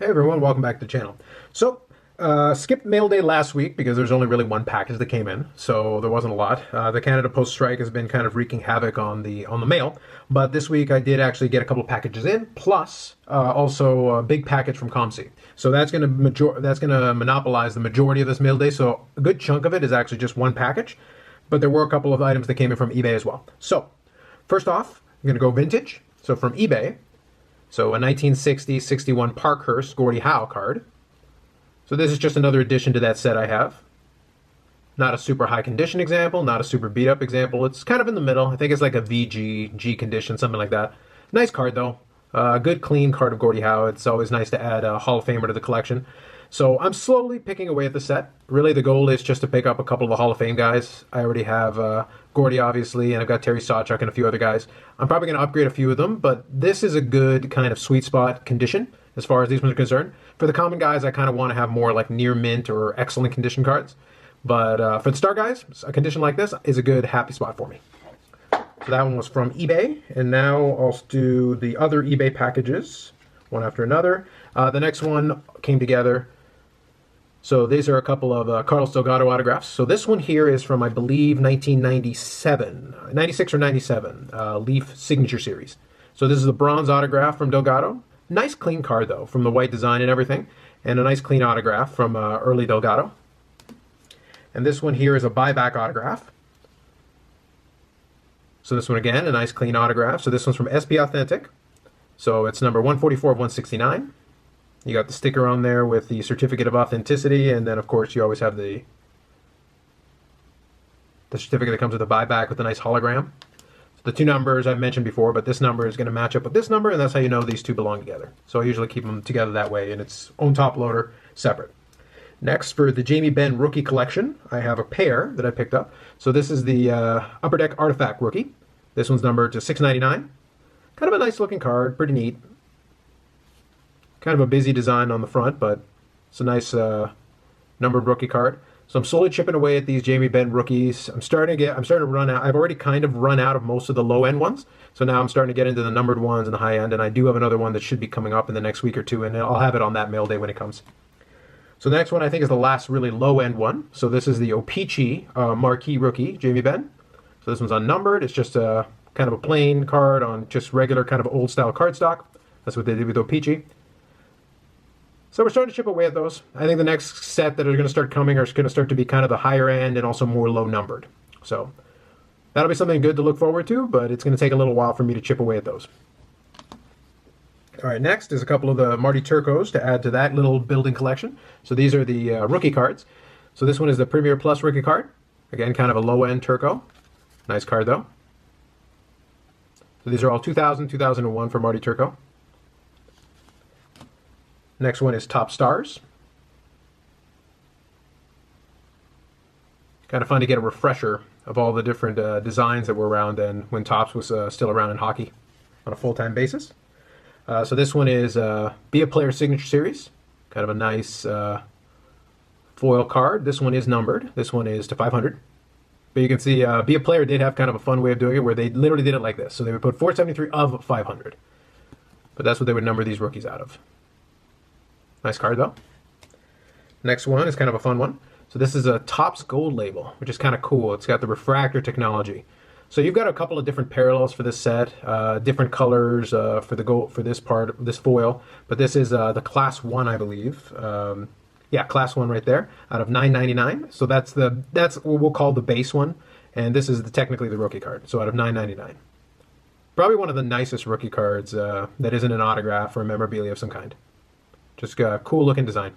Hey everyone, welcome back to the channel. So, skipped mail day last week because there's only really one package that came in, so there wasn't a lot. The Canada Post strike has been kind of wreaking havoc on the mail, but this week I did actually get a couple of packages in, plus also a big package from ComC. So that's gonna monopolize the majority of this mail day. So a good chunk of it is actually just one package, but there were a couple of items that came in from eBay as well. So first off, I'm gonna go vintage. So from eBay. So a 1960-61 Parkhurst Gordie Howe card. So this is just another addition to that set I have. Not a super high condition example, not a super beat up example. It's kind of in the middle. I think it's like a VG, G condition, something like that. Nice card though. A good clean card of Gordie Howe. It's always nice to add a Hall of Famer to the collection. So I'm slowly picking away at the set. Really the goal is just to pick up a couple of the Hall of Fame guys. I already have Gordie obviously, and I've got Terry Sawchuk and a few other guys. I'm probably going to upgrade a few of them, but this is a good kind of sweet spot condition as far as these ones are concerned. For the common guys, I kind of want to have more like near mint or excellent condition cards. But for the star guys, a condition like this is a good happy spot for me. So that one was from eBay, and now I'll do the other eBay packages, one after another. The next one came together. So these are a couple of Carlos Delgado autographs. So this one here is from, I believe, 1997, 96 or 97, Leaf Signature Series. So this is a bronze autograph from Delgado. Nice clean card, though, from the white design and everything. And a nice clean autograph from early Delgado. And this one here is a buyback autograph. So this one, again, a nice clean autograph. So this one's from SP Authentic. So it's number 144 of 169. You got the sticker on there with the certificate of authenticity, and then of course you always have the certificate that comes with the buyback with a nice hologram. So the two numbers I've mentioned before, but this number is going to match up with this number, and that's how you know these two belong together. So I usually keep them together that way in its own top loader, separate. Next, for the Jamie Benn rookie collection, I have a pair that I picked up. So this is the Upper Deck Artifact rookie. This one's numbered to 699. Kind of a nice looking card, pretty neat. Kind of a busy design on the front, but it's a nice numbered rookie card. So I'm slowly chipping away at these Jamie Benn rookies. I'm starting to run out. I've already kind of run out of most of the low end ones. So now I'm starting to get into the numbered ones and the high end, and I do have another one that should be coming up in the next week or two, and I'll have it on that mail day when it comes. So the next one I think is the last really low end one. So this is the O-Pee-Chee marquee rookie, Jamie Benn. So this one's unnumbered. It's just a kind of a plain card on just regular kind of old style cardstock. That's what they did with O-Pee-Chee. So we're starting to chip away at those. I think the next set that are going to start coming are going to start to be kind of the higher end and also more low numbered. So that'll be something good to look forward to, but it's going to take a little while for me to chip away at those. All right, next is a couple of the Marty Turcos to add to that little building collection. So these are the rookie cards. So this one is the Premier Plus rookie card. Again, kind of a low-end Turco. Nice card, though. So these are all 2000, 2001 for Marty Turco. Next one is Top Stars. Kind of fun to get a refresher of all the different designs that were around then when Topps was still around in hockey on a full-time basis. So this one is Be a Player Signature Series. Kind of a nice foil card. This one is numbered. This one is to 500. But you can see Be a Player did have kind of a fun way of doing it where they literally did it like this. So they would put 473 of 500. But that's what they would number these rookies out of. Nice card, though. Next one is kind of a fun one. So this is a Topps Gold label, which is kind of cool. It's got the refractor technology. So you've got a couple of different parallels for this set, different colors for the gold for this part, this foil. But this is the Class 1, I believe. Yeah, Class 1 right there, out of $9.99. So that's what we'll call the base one, and this is technically the rookie card. So out of $9.99. Probably one of the nicest rookie cards that isn't an autograph or a memorabilia of some kind. Just a cool looking design.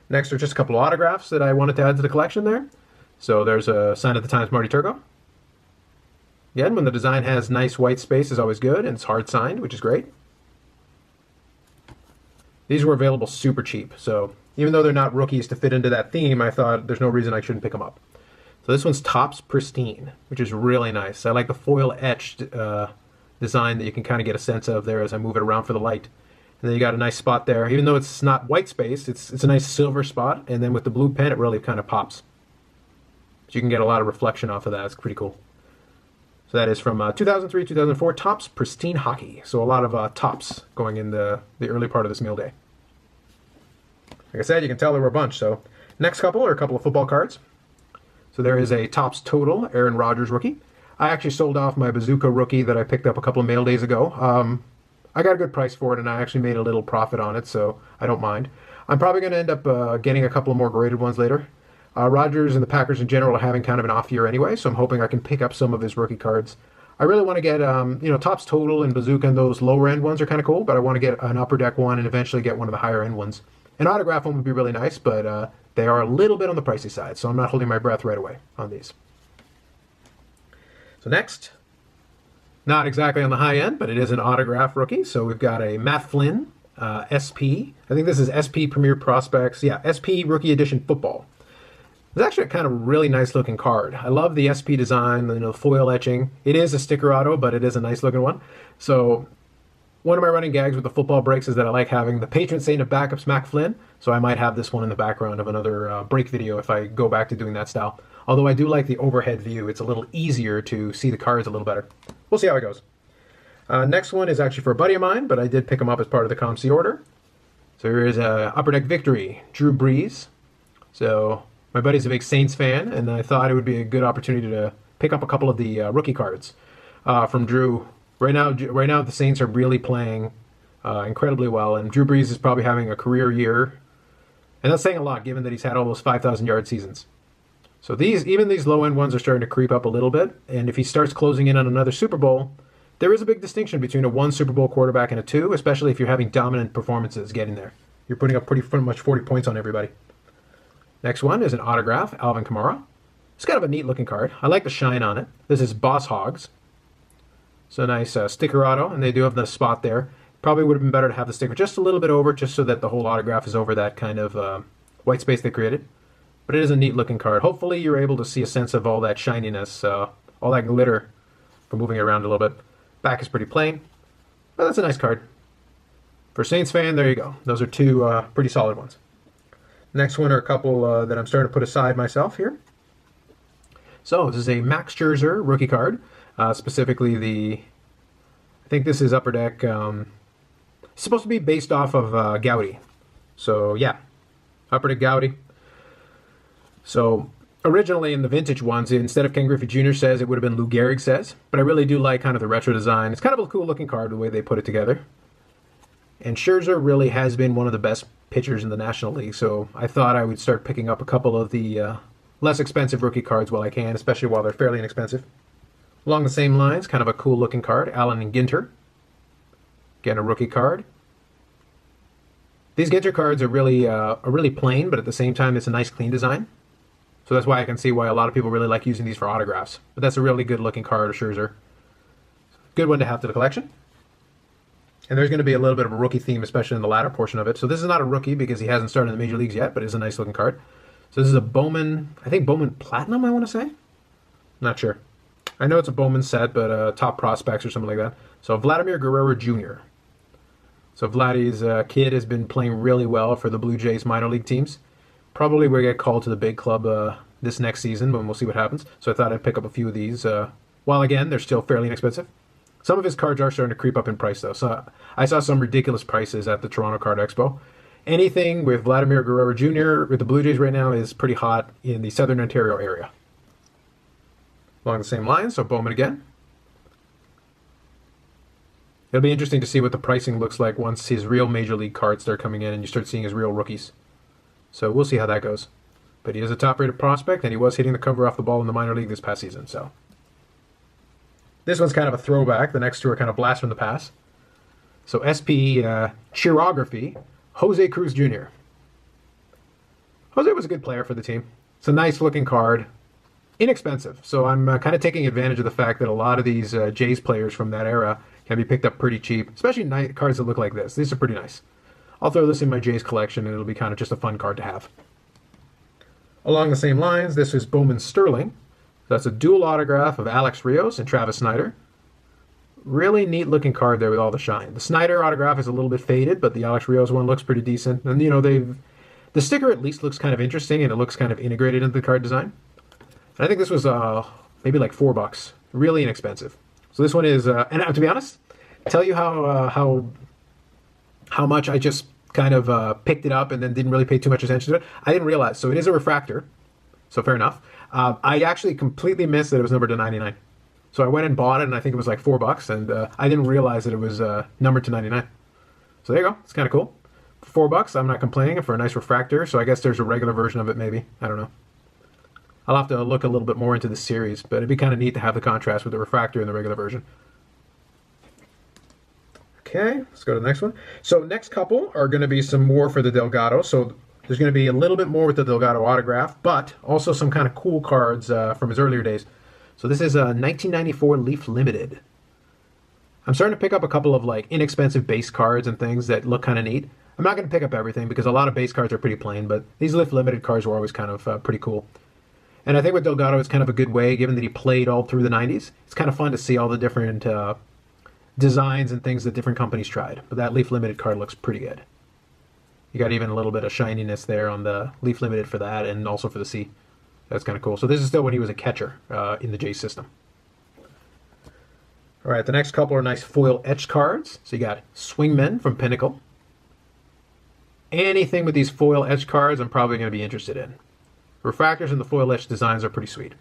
Next are just a couple of autographs that I wanted to add to the collection there. So there's a Sign of the Times Marty Turco. Again, when the design has nice white space is always good, and it's hard signed, which is great. These were available super cheap, so even though they're not rookies to fit into that theme, I thought there's no reason I shouldn't pick them up. So this one's Topps Pristine, which is really nice. I like the foil etched design that you can kind of get a sense of there as I move it around for the light. And then you got a nice spot there. Even though it's not white space, it's a nice silver spot. And then with the blue pen, it really kind of pops. So you can get a lot of reflection off of that. It's pretty cool. So that is from 2003, 2004 Topps Pristine Hockey. So a lot of Topps going in the early part of this mail day. Like I said, you can tell there were a bunch. So next couple are a couple of football cards. So there is a Topps Total Aaron Rodgers rookie. I actually sold off my Bazooka rookie that I picked up a couple of mail days ago. I got a good price for it, and I actually made a little profit on it, so I don't mind. I'm probably going to end up getting a couple of more graded ones later. Rodgers and the Packers in general are having kind of an off year anyway, so I'm hoping I can pick up some of his rookie cards. I really want to get, Topps Total and Bazooka, and those lower end ones are kind of cool, but I want to get an Upper Deck one and eventually get one of the higher end ones. An autograph one would be really nice, but they are a little bit on the pricey side, so I'm not holding my breath right away on these. So next, not exactly on the high end, but it is an autograph rookie. So we've got a Matt Flynn, SP. I think this is SP Premier Prospects. Yeah, SP Rookie Edition Football. It's actually a kind of really nice looking card. I love the SP design, the foil etching. It is a sticker auto, but it is a nice looking one. So one of my running gags with the football breaks is that I like having the patron saint of backups, Matt Flynn. So I might have this one in the background of another break video if I go back to doing that style. Although I do like the overhead view. It's a little easier to see the cards a little better. We'll see how it goes. Next one is actually for a buddy of mine, but I did pick him up as part of the ComC order. So here is a Upper Deck Victory, Drew Brees. So my buddy's a big Saints fan, and I thought it would be a good opportunity to pick up a couple of the rookie cards from Drew. Right now, the Saints are really playing incredibly well, and Drew Brees is probably having a career year. And that's saying a lot, given that he's had almost 5,000-yard seasons. So even these low-end ones are starting to creep up a little bit, and if he starts closing in on another Super Bowl, there is a big distinction between a 1 Super Bowl quarterback and a 2, especially if you're having dominant performances getting there. You're putting up pretty much 40 points on everybody. Next one is an autograph, Alvin Kamara. It's kind of a neat-looking card. I like the shine on it. This is Boss Hogs. So nice sticker auto, and they do have the spot there. Probably would have been better to have the sticker just a little bit over, just so that the whole autograph is over that kind of white space they created. But it is a neat looking card. Hopefully you're able to see a sense of all that shininess, all that glitter from moving it around a little bit. Back is pretty plain, but that's a nice card. For Saints fan, there you go. Those are two pretty solid ones. Next one are a couple that I'm starting to put aside myself here. So this is a Max Scherzer rookie card, specifically I think this is Upper Deck. It's supposed to be based off of Gowdy. So yeah, Upper Deck Gowdy. So originally in the vintage ones, instead of Ken Griffey Jr. says, it would have been Lou Gehrig says. But I really do like kind of the retro design. It's kind of a cool looking card the way they put it together. And Scherzer really has been one of the best pitchers in the National League. So I thought I would start picking up a couple of the less expensive rookie cards while I can, especially while they're fairly inexpensive. Along the same lines, kind of a cool looking card, Allen and Ginter. Again, a rookie card. These Ginter cards are really plain, but at the same time, it's a nice clean design. So that's why I can see why a lot of people really like using these for autographs. But that's a really good looking card of Scherzer. Good one to have to the collection. And there's going to be a little bit of a rookie theme, especially in the latter portion of it. So this is not a rookie because he hasn't started in the major leagues yet, but it's a nice looking card. So this is a Bowman, I think Bowman Platinum, I want to say? Not sure. I know it's a Bowman set, but top prospects or something like that. So Vladimir Guerrero Jr. So Vladdy's kid has been playing really well for the Blue Jays minor league teams. Probably will get called to the big club this next season, but we'll see what happens. So I thought I'd pick up a few of these. While again, they're still fairly inexpensive. Some of his cards are starting to creep up in price, though. So I saw some ridiculous prices at the Toronto Card Expo. Anything with Vladimir Guerrero Jr. with the Blue Jays right now is pretty hot in the Southern Ontario area. Along the same lines, so Bowman again. It'll be interesting to see what the pricing looks like once his real major league cards start coming in and you start seeing his real rookies. So we'll see how that goes. But he is a top-rated prospect, and he was hitting the cover off the ball in the minor league this past season. So this one's kind of a throwback. The next two are kind of blast from the past. So SP Chirography, Jose Cruz Jr. Jose was a good player for the team. It's a nice-looking card. Inexpensive. So I'm kind of taking advantage of the fact that a lot of these Jays players from that era can be picked up pretty cheap, especially cards that look like this. These are pretty nice. I'll throw this in my Jays collection, and it'll be kind of just a fun card to have. Along the same lines, this is Bowman Sterling. That's a dual autograph of Alex Rios and Travis Snyder. Really neat looking card there with all the shine. The Snyder autograph is a little bit faded, but the Alex Rios one looks pretty decent. And the sticker at least looks kind of interesting, and it looks kind of integrated into the card design. And I think this was maybe like $4 Really inexpensive. So this one is, and to be honest, tell you how much I just kind of picked it up and then didn't really pay too much attention to it. I didn't realize. So it is a refractor. So fair enough. I actually completely missed that it was numbered to 99. So I went and bought it, and I think it was like $4, and I didn't realize that it was numbered to 99. So there you go. It's kind of cool. For $4, I'm not complaining for a nice refractor. So I guess there's a regular version of it, maybe. I don't know. I'll have to look a little bit more into the series, but it'd be kind of neat to have the contrast with the refractor and the regular version. Okay, let's go to the next one. So next couple are going to be some more for the Delgado. So there's going to be a little bit more with the Delgado autograph, but also some kind of cool cards from his earlier days. So this is a 1994 Leaf Limited. I'm starting to pick up a couple of like inexpensive base cards and things that look kind of neat. I'm not going to pick up everything because a lot of base cards are pretty plain, but these Leaf Limited cards were always kind of pretty cool. And I think with Delgado, it's kind of a good way, given that he played all through the 90s. It's kind of fun to see all the different designs and things that different companies tried. But that Leaf Limited card looks pretty good. You got even a little bit of shininess there on the Leaf Limited for that, and also for the C. That's kind of cool. So this is still when he was a catcher in the J system. All right, the next couple are nice foil etched cards. So you got Swingmen from Pinnacle. Anything with these foil etched cards, I'm probably going to be interested in. Refractors and the foil etched designs are pretty sweet.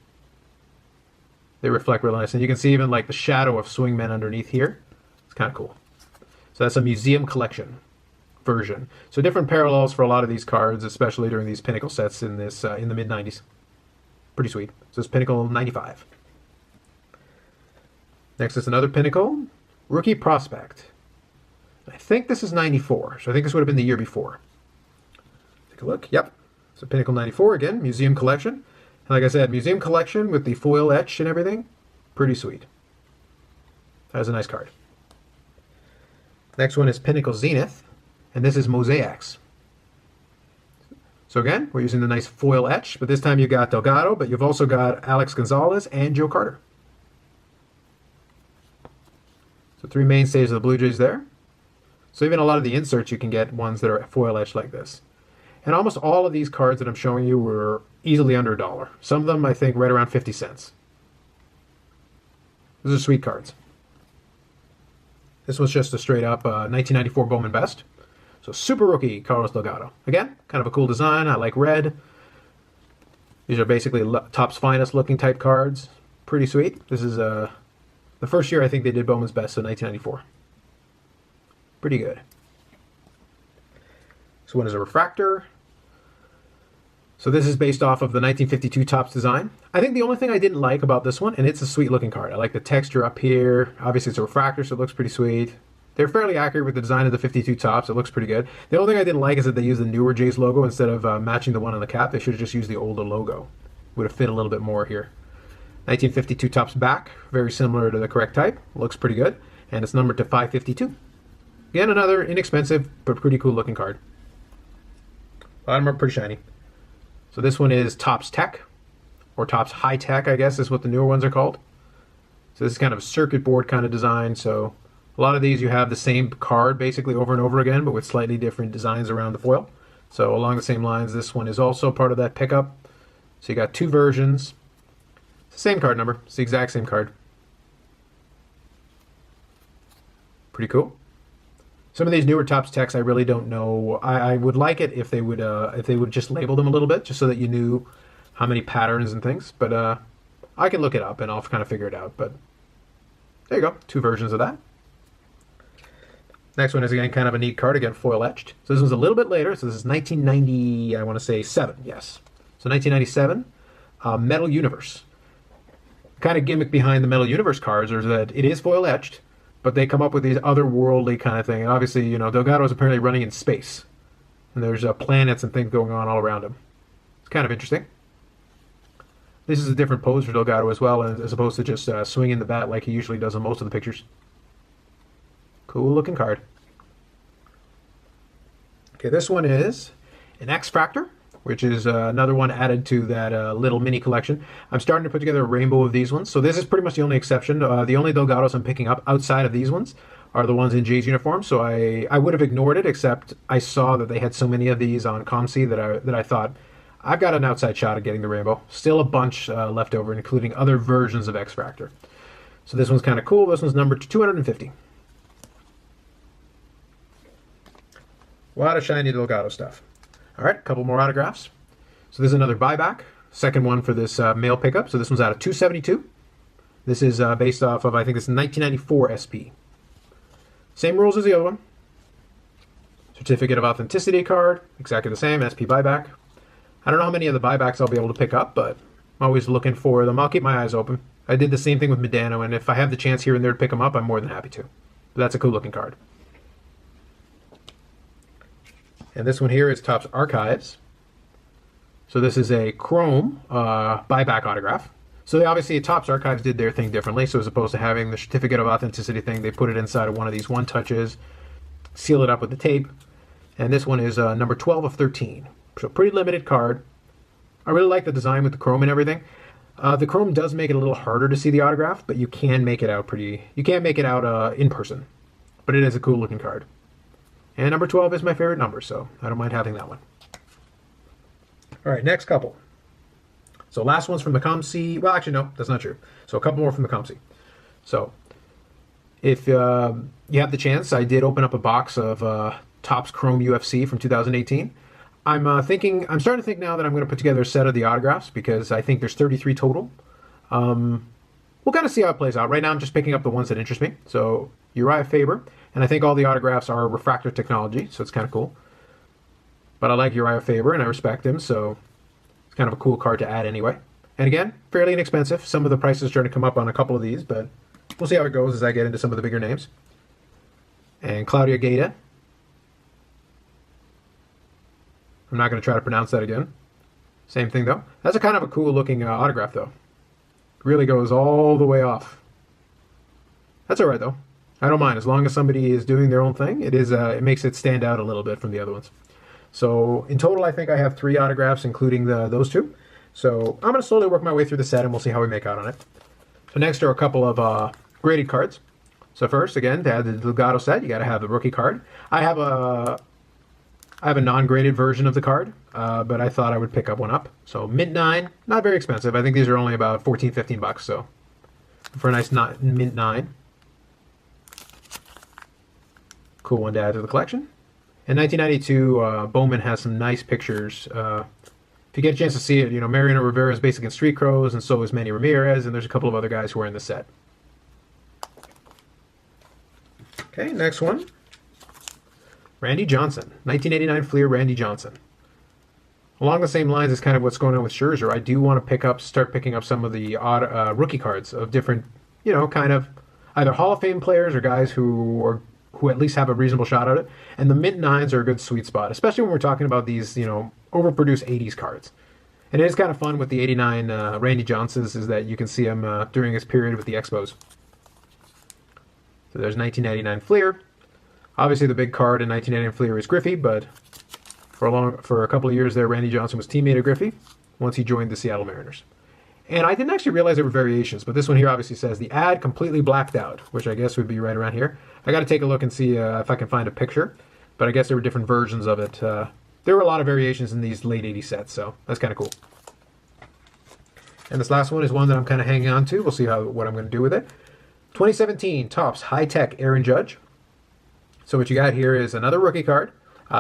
They reflect real nice, and you can see even like the shadow of Swingmen underneath here. It's kind of cool. So that's a museum collection version. So different parallels for a lot of these cards, especially during these Pinnacle sets in this in the mid 90s. Pretty sweet. So it's Pinnacle 95. Next is another Pinnacle Rookie Prospect. I think this is 94, so I think this would have been the year before. Take a look. Yep. So Pinnacle 94 again, museum collection. And like I said, museum collection with the foil etch and everything. Pretty sweet. That's a nice card. Next one is Pinnacle Zenith, and this is Mosaics. So again, we're using the nice foil etch, but this time you got Delgado, but you've also got Alex Gonzalez and Joe Carter. So three mainstays of the Blue Jays there. So even a lot of the inserts, you can get ones that are foil etched like this. And almost all of these cards that I'm showing you were easily under $1. Some of them, I think, right around 50 cents. Those are sweet cards. This was just a straight-up 1994 Bowman Best. So Super Rookie Carlos Delgado. Again, kind of a cool design. I like red. These are basically Topps Finest looking type cards. Pretty sweet. This is the first year I think they did Bowman's Best, so 1994. Pretty good. So one is a refractor. So this is based off of the 1952 Topps design. I think the only thing I didn't like about this one, and it's a sweet looking card. I like the texture up here. Obviously it's a refractor, so it looks pretty sweet. They're fairly accurate with the design of the 52 Topps. It looks pretty good. The only thing I didn't like is that they used the newer Jays logo instead of matching the one on the cap. They should have just used the older logo. Would have fit a little bit more here. 1952 Topps back, very similar to the correct type. Looks pretty good. And it's numbered to 552. Again, another inexpensive but pretty cool looking card. A lot of them are pretty shiny. So this one is Topps Tech, or Topps High Tech, I guess is what the newer ones are called. So this is kind of a circuit board kind of design. So a lot of these you have the same card basically over and over again, but with slightly different designs around the foil. So along the same lines, this one is also part of that pickup. So you got two versions. It's the same card number. It's the exact same card. Pretty cool. Some of these newer Topps Techs, I really don't know. I would like it if they would just label them a little bit, just so that you knew how many patterns and things. But I can look it up and I'll kind of figure it out. But there you go, two versions of that. Next one is again kind of a neat card, again foil etched. So this was a little bit later. So this is 1990, I want to say 7, yes. So 1997, Metal Universe. Kind of gimmick behind the Metal Universe cards is that it is foil etched, but they come up with these otherworldly kind of thing. And obviously, you know, Delgado is apparently running in space. And there's planets and things going on all around him. It's kind of interesting. This is a different pose for Delgado as well, as opposed to just swinging the bat like he usually does in most of the pictures. Cool looking card. Okay, this one is an X-Fractor, which is another one added to that little mini collection. I'm starting to put together a rainbow of these ones. So this is pretty much the only exception. The only Delgados I'm picking up outside of these ones are the ones in Jay's uniform. So I would have ignored it, except I saw that they had so many of these on ComC that I thought, I've got an outside shot at getting the rainbow. Still a bunch left over, including other versions of X-Fractor. So this one's kind of cool. This one's numbered to 250. A lot of shiny Delgado stuff. All right, a couple more autographs. So this is another buyback. Second one for this mail pickup. So this one's out of 272. This is based off of, I think this is 1994 SP. Same rules as the other one. Certificate of authenticity card, exactly the same, SP buyback. I don't know how many of the buybacks I'll be able to pick up, but I'm always looking for them. I'll keep my eyes open. I did the same thing with Medano, and if I have the chance here and there to pick them up, I'm more than happy to. But that's a cool looking card. And this one here is Topps Archives. So this is a Chrome buyback autograph. So they obviously, Topps Archives did their thing differently. So as opposed to having the certificate of authenticity thing, they put it inside of one of these one touches, seal it up with the tape. And this one is number 12 of 13. So pretty limited card. I really like the design with the chrome and everything. The chrome does make it a little harder to see the autograph, but you can make it out you can't make it out in person. But it is a cool looking card. And number 12 is my favorite number, so I don't mind having that one. All right, next couple. So last one's from the ComC. Well, actually, no, that's not true. So a couple more from the ComC. So if you have the chance, I did open up a box of Topps Chrome UFC from 2018. I'm starting to think now that I'm going to put together a set of the autographs because I think there's 33 total. We'll kind of see how it plays out. Right now, I'm just picking up the ones that interest me. So Uriah Faber, and I think all the autographs are refractor technology, so it's kind of cool. But I like Uriah Faber, and I respect him, so it's kind of a cool card to add anyway. And again, fairly inexpensive. Some of the prices are starting to come up on a couple of these, but we'll see how it goes as I get into some of the bigger names. And Claudia Gaeta. I'm not going to try to pronounce that again. Same thing, though. That's a kind of a cool looking autograph, though. Really goes all the way off. That's all right, though. I don't mind. As long as somebody is doing their own thing, it makes it stand out a little bit from the other ones. So in total, I think I have 3 autographs, including those 2. So I'm going to slowly work my way through the set, and we'll see how we make out on it. So next are a couple of graded cards. So first, again, to add the Delgado set, you got to have the rookie card. I have a non-graded version of the card, but I thought I would pick up one up. So mint 9, not very expensive. I think these are only about 14, 15 bucks. So for a nice mint 9. Cool one to add to the collection. In 1992, Bowman has some nice pictures. If you get a chance to see it, Mariano Rivera is basically in Street Crows, and so is Manny Ramirez, and there's a couple of other guys who are in the set. Okay, next one. Randy Johnson, 1989 Fleer Randy Johnson. Along the same lines as kind of what's going on with Scherzer, I do want to start picking up some of the odd rookie cards of different, kind of either Hall of Fame players or guys who at least have a reasonable shot at it. And the mint 9s are a good sweet spot, especially when we're talking about these, overproduced 80s cards. And it is kind of fun with the 89 Randy Johnsons is that you can see him during his period with the Expos. So there's 1999 Fleer. Obviously, the big card in 1989 Fleer is Griffey, but for a couple of years there, Randy Johnson was teammate of Griffey once he joined the Seattle Mariners. And I didn't actually realize there were variations, but this one here obviously says the ad completely blacked out, which I guess would be right around here. I got to take a look and see if I can find a picture, but I guess there were different versions of it. There were a lot of variations in these late 80s sets, so that's kind of cool. And this last one is one that I'm kind of hanging on to. We'll see what I'm going to do with it. 2017 Topps High Tech Aaron Judge. So what you got here is another rookie card.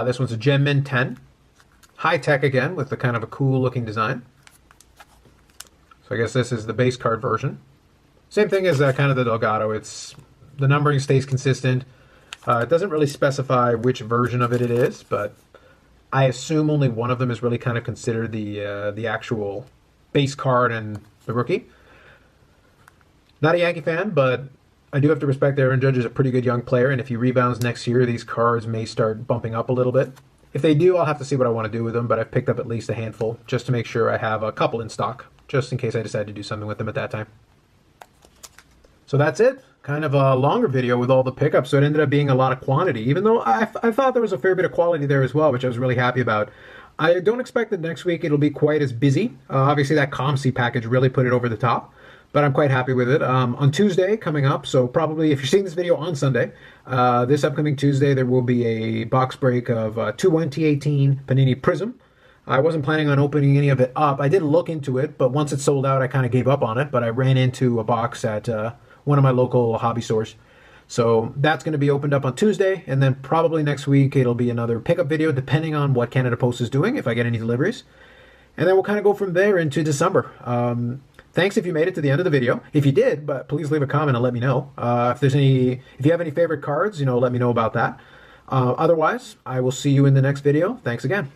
This one's a Gem Mint 10. High Tech again with the kind of a cool looking design. So I guess this is the base card version. Same thing as kind of the Delgado. The numbering stays consistent. It doesn't really specify which version of it is, but I assume only one of them is really kind of considered the actual base card and the rookie. Not a Yankee fan, but I do have to respect that Aaron Judge is a pretty good young player, and if he rebounds next year, these cards may start bumping up a little bit. If they do, I'll have to see what I want to do with them, but I've picked up at least a handful just to make sure I have a couple in stock, just in case I decide to do something with them at that time. So that's it. Kind of a longer video with all the pickups, so it ended up being a lot of quantity, even though I thought there was a fair bit of quality there as well, which I was really happy about. I don't expect that next week it'll be quite as busy. Obviously, that ComC package really put it over the top, but I'm quite happy with it. On Tuesday, coming up, so probably if you're seeing this video on Sunday, this upcoming Tuesday, there will be a box break of 2-1 Panini Prism. I wasn't planning on opening any of it up. I did look into it, but once it sold out, I kind of gave up on it, but I ran into a box at one of my local hobby stores. So that's going to be opened up on Tuesday, and then probably next week it'll be another pickup video depending on what Canada Post is doing, if I get any deliveries. And then we'll kind of go from there into December. Thanks if you made it to the end of the video. If you did, but please leave a comment and let me know. If you have any favorite cards, let me know about that. Otherwise, I will see you in the next video. Thanks again.